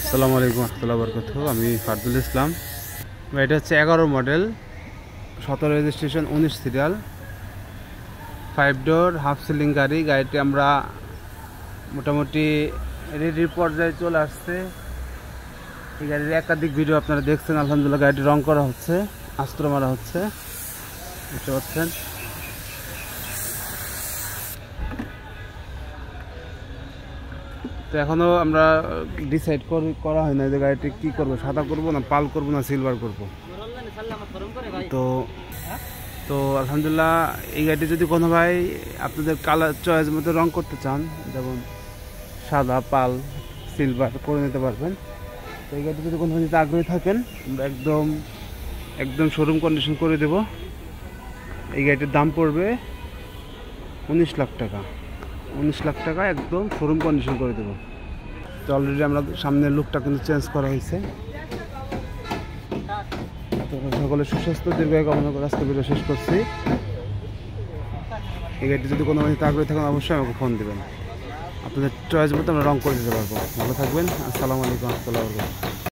আসসালামু আলাইকুম রহমতুল্লাহ বরকাতুহু। আমি ফারদুল ইসলাম। এটা হচ্ছে 11 মডেল, 17 রেজিস্ট্রেশন, 19 সিরিয়াল, 5 ডোর হাফ সিলিং গাড়ি। গাড়িটি আমরা মোটামুটি রেডির পর্যায়ে চলে আসছে। এই গাড়ির একাধিক ভিডিও আপনারা দেখছেন। আলহামদুলিল্লাহ গাড়িটি রং করা হচ্ছে, আস্ত্র মারা হচ্ছে, বুঝতে পারছেন। তো এখনও আমরা ডিসাইড করা হয় না যে গাড়িটি কী করবো, সাদা করবো না পাল করবো না সিলভার করবো। তো আলহামদুলিল্লাহ এই গাড়িটি যদি কোনো ভাই আপনাদের কালার চয়েস মতো রং করতে চান, যেমন সাদা পাল সিলভার করে নিতে পারবেন। তো এই গাড়িটি যদি কোনো ভাই আগ্রহী থাকেন, আমরা একদম শোরুম কন্ডিশন করে দেব। এই গাড়িটির দাম পড়বে 19 লাখ টাকা। 19 লাখ টাকা একদম শোরুম কন্ডিশন করে দেবো। তো অলরেডি আমরা সামনের লুকটা কিন্তু চেঞ্জ করা হয়েছে। তো সকলে সুস্বাস্থ্য দীর্ঘায়ু কামনা করে আজকে ভিডিও শেষ করছি। এই গাড়িটি যদি কোনো মানুষ আগ্রহী থাকেন অবশ্যই আমাকে ফোন দেবেন। আপনাদের চয়েস মতো আমরা রং করে দিতে পারবো। ভালো থাকবেন। আসসালামু আলাইকুম রহমতুল্লাহ।